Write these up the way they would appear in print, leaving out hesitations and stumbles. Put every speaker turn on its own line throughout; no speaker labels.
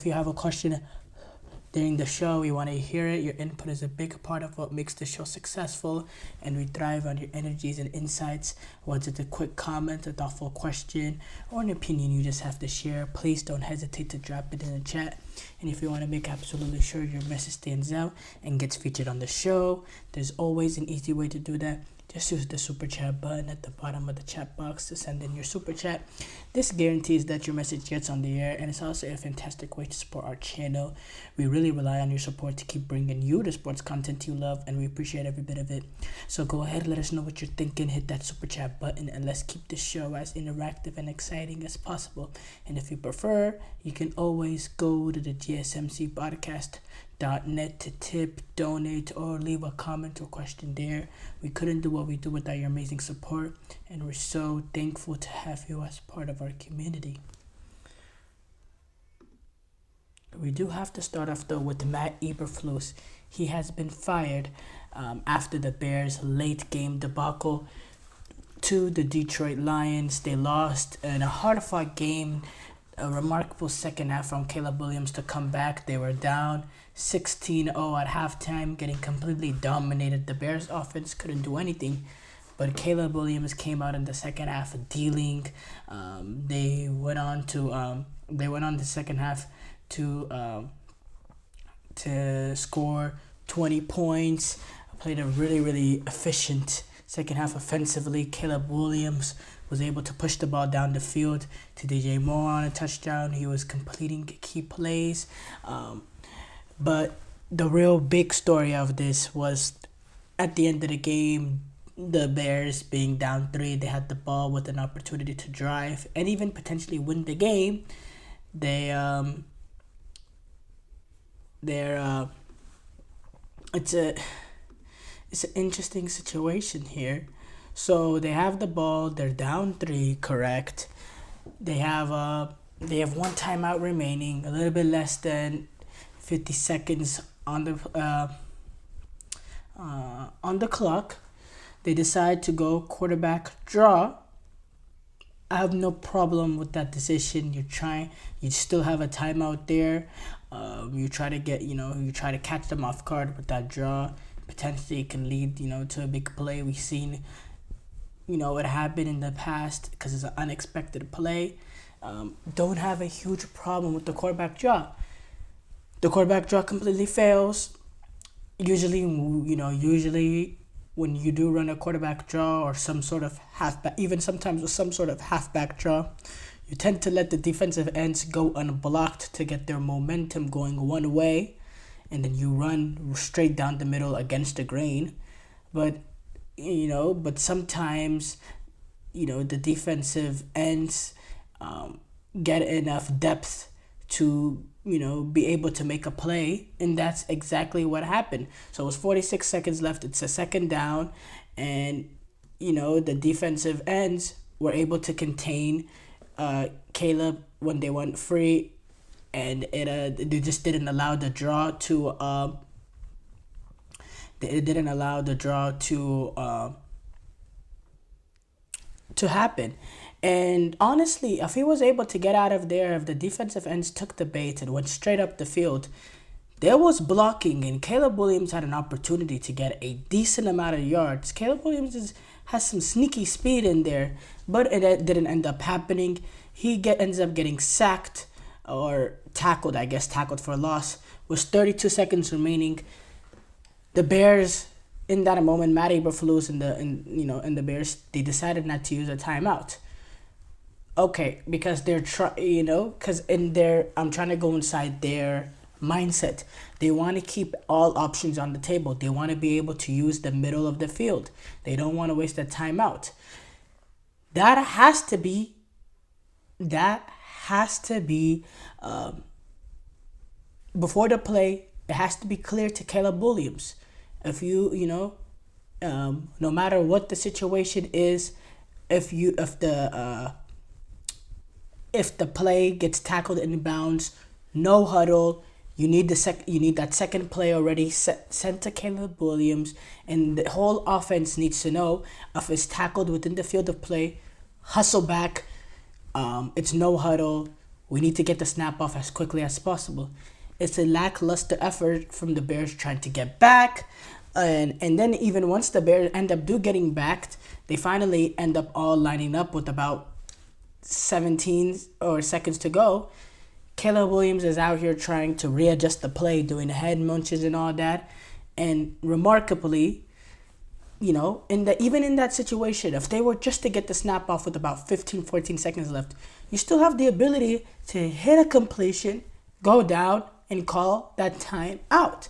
If you have a question during the show, we want to hear it. Your input is a big part of what makes the show successful, and we thrive on your energies and insights. Whether it's a quick comment, a thoughtful question, or an opinion you just have to share, please don't hesitate to drop it in the chat. And if you want to make absolutely sure your message stands out and gets featured on the show, there's always an easy way to do that. Just use the super chat button at the bottom of the chat box to send in your super chat. This guarantees that your message gets on the air, and it's also a fantastic way to support our channel. We really rely on your support to keep bringing you the sports content you love, and we appreciate every bit of it. So go ahead, let us know what you're thinking, hit that super chat button, and let's keep this show as interactive and exciting as possible. And if you prefer, you can always go to the GSMC podcast.net to tip, donate, or leave a comment or question there. We couldn't do what we do without your amazing support, and we're so thankful to have you as part of our community. We do have to start off though with Matt Eberflus. He has been fired after the Bears' late game debacle to the Detroit Lions. They lost in a hard-fought game. A remarkable second half from Caleb Williams to come back. They were down 16-0 at halftime, getting completely dominated. The Bears offense couldn't do anything, but Caleb Williams came out in the second half dealing. They went on the second half to score 20 points. Played a really efficient second half offensively. Caleb Williams was able to push the ball down the field to DJ Moore on a touchdown. He was completing key plays. But the real big story of this was at the end of the game, the Bears being down 3, they had the ball with an opportunity to drive and even potentially win the game. It's an interesting situation here. So they have the ball, they're down 3, correct? They have one timeout remaining, a little bit less than 50 seconds on the clock. They decide to go quarterback draw. I have no problem with that decision. You still have a timeout there. You try to catch them off guard with that draw. Potentially it can lead, to a big play. We've seen, it happened in the past because it's an unexpected play. Don't have a huge problem with the quarterback draw. The quarterback draw completely fails. Usually when you do run a quarterback draw or some sort of halfback, even sometimes with some sort of halfback draw, you tend to let the defensive ends go unblocked to get their momentum going one way, and then you run straight down the middle against the grain. But sometimes, the defensive ends get enough depth to, be able to make a play, and that's exactly what happened. So it was 46 seconds left. It's a second down, and, the defensive ends were able to contain Caleb when they went free, and they just didn't allow the draw to happen. And honestly, if he was able to get out of there, if the defensive ends took the bait and went straight up the field, there was blocking, and Caleb Williams had an opportunity to get a decent amount of yards. Caleb Williams has some sneaky speed in there, but it didn't end up happening. He ends up getting sacked or tackled for a loss. With 32 seconds remaining, the Bears, in that moment, Matt Eberflus and the Bears, they decided not to use a timeout. Okay, because I'm trying to go inside their mindset. They want to keep all options on the table. They want to be able to use the middle of the field. They don't want to waste a timeout. That has to be before the play. It has to be clear to Caleb Williams. If no matter what the situation is, if the play gets tackled in bounds, no huddle. You need that second play already sent to Caleb Williams, and the whole offense needs to know if it's tackled within the field of play, hustle back. It's no huddle. We need to get the snap off as quickly as possible. It's a lackluster effort from the Bears trying to get back. And then even once the Bears end up getting backed, they finally end up all lining up with about 17 or seconds to go. Caleb Williams is out here trying to readjust the play, doing head munches and all that. And remarkably, even in that situation, if they were just to get the snap off with about 15, 14 seconds left, you still have the ability to hit a completion, go down, and call that time out.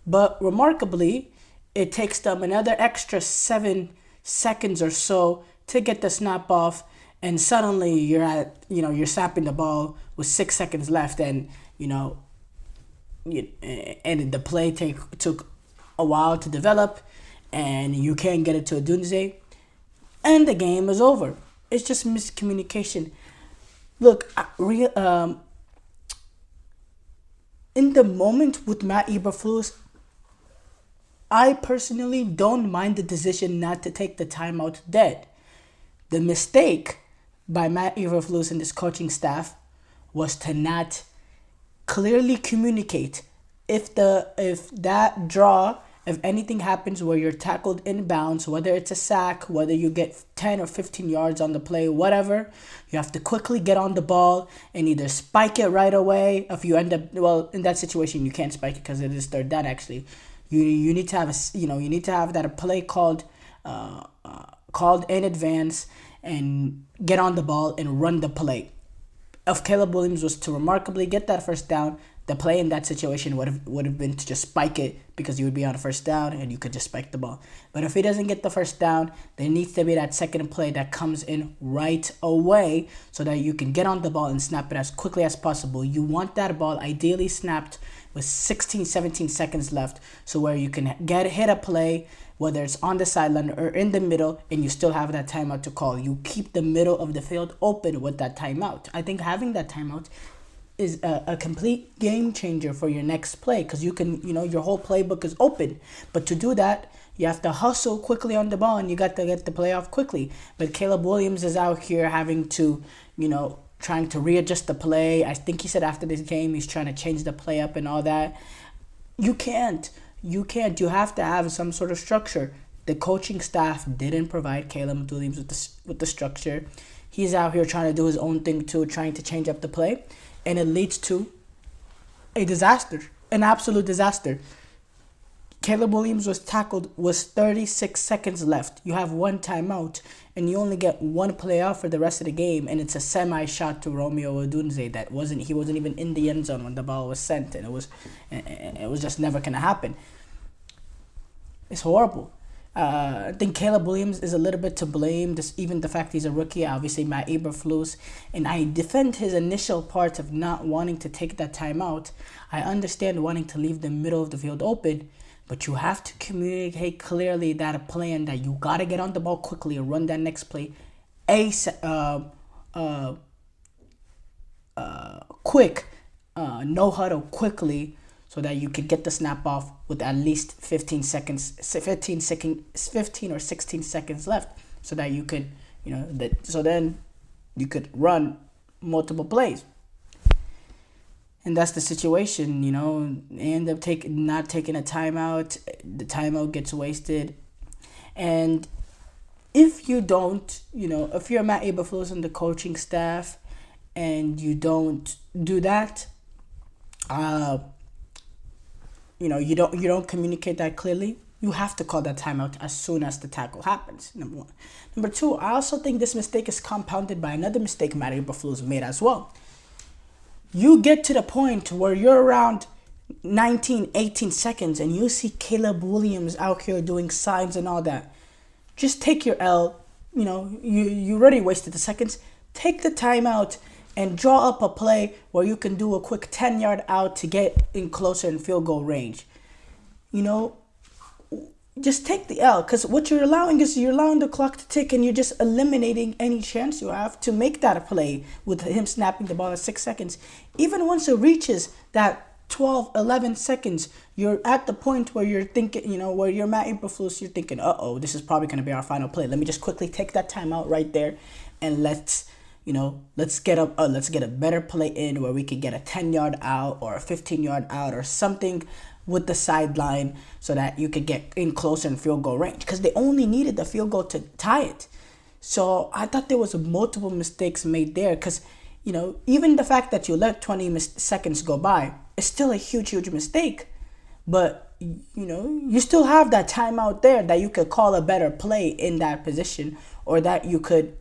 But remarkably, it takes them another extra 7 seconds or so to get the snap off, and suddenly you're snapping the ball with 6 seconds left, and and the play took a while to develop, and you can't get it to Odunze, and the game is over. It's just miscommunication. Look, in the moment with Matt Eberflus, I personally don't mind the decision not to take the timeout dead. The mistake by Matt Eberflus and his coaching staff was to not clearly communicate if that draw, if anything happens where you're tackled inbounds, whether it's a sack, whether you get 10 or 15 yards on the play, whatever, you have to quickly get on the ball and either spike it right away. If you end up, in that situation, you can't spike it because it is third down, actually. You need to have you need to have that play called in advance and get on the ball and run the play. If Caleb Williams was to remarkably get that first down, the play in that situation would have been to just spike it, because you would be on a first down and you could just spike the ball. But if he doesn't get the first down, there needs to be that second play that comes in right away so that you can get on the ball and snap it as quickly as possible. You want that ball ideally snapped with 16, 17 seconds left, so where you can hit a play, whether it's on the sideline or in the middle, and you still have that timeout to call. You keep the middle of the field open with that timeout. I think having that timeout is a complete game changer for your next play, because you can, your whole playbook is open. But to do that, you have to hustle quickly on the ball, and you got to get the play off quickly. But Caleb Williams is out here having to, trying to readjust the play. I think he said after this game he's trying to change the play up and all that. You can't. You have to have some sort of structure. The coaching staff didn't provide Caleb Williams with the structure. He's out here trying to do his own thing too, trying to change up the play. And it leads to a disaster, an absolute disaster. Caleb Williams was tackled with 36 seconds left. You have one timeout, and you only get one play off for the rest of the game, and it's a semi-shot to Romeo Odunze he wasn't even in the end zone when the ball was sent, and it was just never gonna happen. It's horrible. I think Caleb Williams is a little bit to blame, even the fact he's a rookie, obviously Matt Eberflus, and I defend his initial part of not wanting to take that timeout. I understand wanting to leave the middle of the field open, but you have to communicate clearly that a plan that you got to get on the ball quickly and run that next play quick, no huddle quickly, so that you could get the snap off with at least 15 or 16 seconds left, so that you could, so then you could run multiple plays. And that's the situation, They end up not taking a timeout. The timeout gets wasted. And if you don't, if you're Matt Eberflus and the coaching staff and you don't do that, you don't communicate that clearly, you have to call that timeout as soon as the tackle happens, number one. Number two, I also think this mistake is compounded by another mistake Matt Eberflus made as well. You get to the point where you're around 19, 18 seconds and you see Caleb Williams out here doing signs and all that. Just take your L. You already wasted the seconds. Take the timeout and draw up a play where you can do a quick 10-yard out to get in closer in field goal range. Just take the L, because what you're allowing the clock to tick, and you're just eliminating any chance you have to make that a play with him snapping the ball at 6 seconds. Even once it reaches that 12, 11 seconds, you're at the point where you're thinking, where you're Matt Eberflus, you're thinking, this is probably going to be our final play. Let me just quickly take that timeout right there, and let's let's get a better play in where we could get a 10-yard out or a 15-yard out or something with the sideline so that you could get in closer in field goal range, because they only needed the field goal to tie it. So I thought there was multiple mistakes made there, because even the fact that you let 20 seconds go by is still a huge mistake. But you still have that timeout there that you could call a better play in that position, or that you could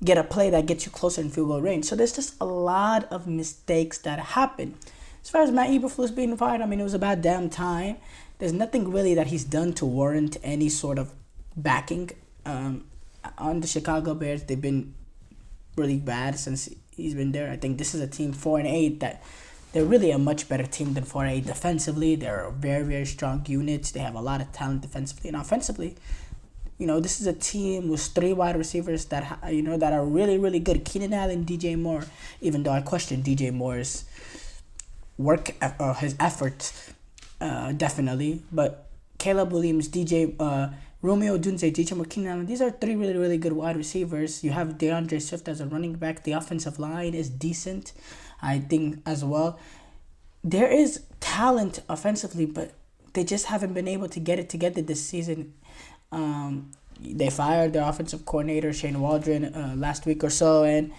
get a play that gets you closer in field goal range. So there's just a lot of mistakes that happen. As far as Matt Eberflus being fired, it was a bad damn time. There's nothing really that he's done to warrant any sort of backing on the Chicago Bears. They've been really bad since he's been there. I think this is a team 4-8 that they're really a much better team than 4-8 defensively. They're a very strong unit. They have a lot of talent defensively and offensively. This is a team with 3 wide receivers that that are really good. Keenan Allen, DJ Moore. Even though I question DJ Moore's work or his efforts, definitely. But Caleb Williams, Romeo Dunze, DJ Moore, Keenan Allen. These are 3 really good wide receivers. You have DeAndre Swift as a running back. The offensive line is decent, I think, as well. There is talent offensively, but they just haven't been able to get it together this season. They fired their offensive coordinator, Shane Waldron, last week or so, and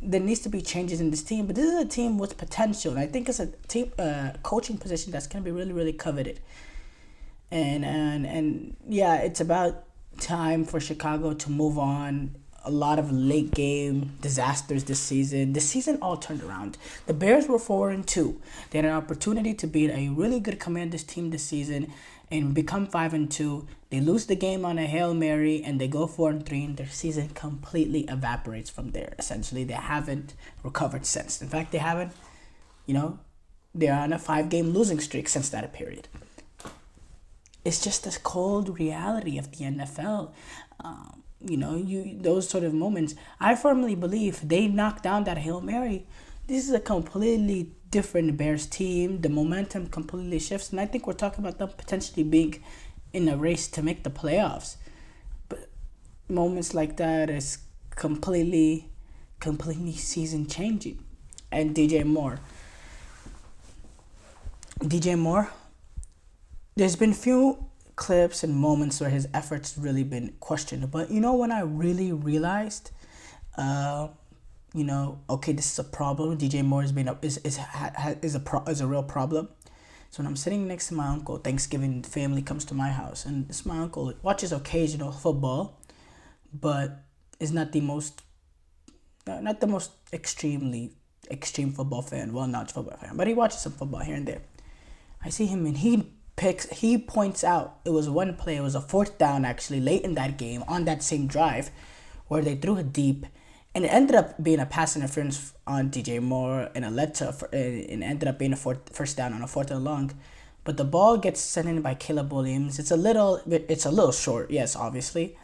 there needs to be changes in this team. But this is a team with potential, and I think it's a team coaching position that's going to be really coveted. And it's about time for Chicago to move on. A lot of late game disasters this season. This season all turned around. The Bears were 4-2. They had an opportunity to beat a really good Commanders team this season and become 5-2. They lose the game on a Hail Mary and they go 4-3, and their season completely evaporates from there. Essentially, they haven't recovered since. In fact, they haven't, they're on a 5-game losing streak since that period. It's just this cold reality of the NFL. Those sort of moments. I firmly believe they knocked down that Hail Mary. This is a completely different Bears team. The momentum completely shifts, and I think we're talking about them potentially being in a race to make the playoffs. But moments like that is completely season changing. And DJ Moore, there's been few clips and moments where his efforts really been questioned, but when I really realized, okay, this is a problem. DJ Moore is a real problem. So when I'm sitting next to my uncle, Thanksgiving family comes to my house, and this my uncle watches occasional football, but is not the most extreme football fan. Well, not football fan, but he watches some football here and there. I see him, and he points out it was one play. It was a 4th down, actually, late in that game on that same drive, where they threw it deep, and it ended up being a pass interference on DJ Moore, and it ended up being a first down on a 4th and long. But the ball gets sent in by Caleb Williams. It's a little short, yes, obviously.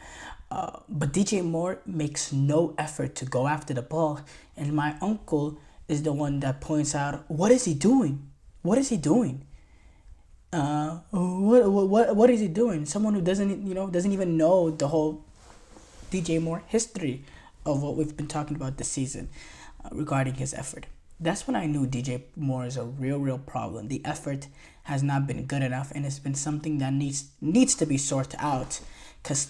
But DJ Moore makes no effort to go after the ball, and my uncle is the one that points out, what is he doing? What is he doing? What is he doing? Someone who doesn't even know the whole DJ Moore history of what we've been talking about this season regarding his effort. That's when I knew DJ Moore is a real problem. The effort has not been good enough, and it's been something that needs to be sorted out, because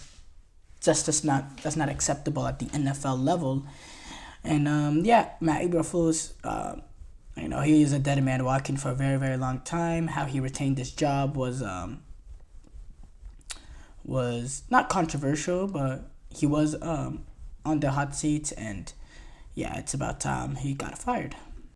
that's not acceptable at the NFL level. And Matt Eberflus, he is a dead man walking for a very long time. How he retained this job was not controversial, but he was on the hot seat, and it's about time he got fired.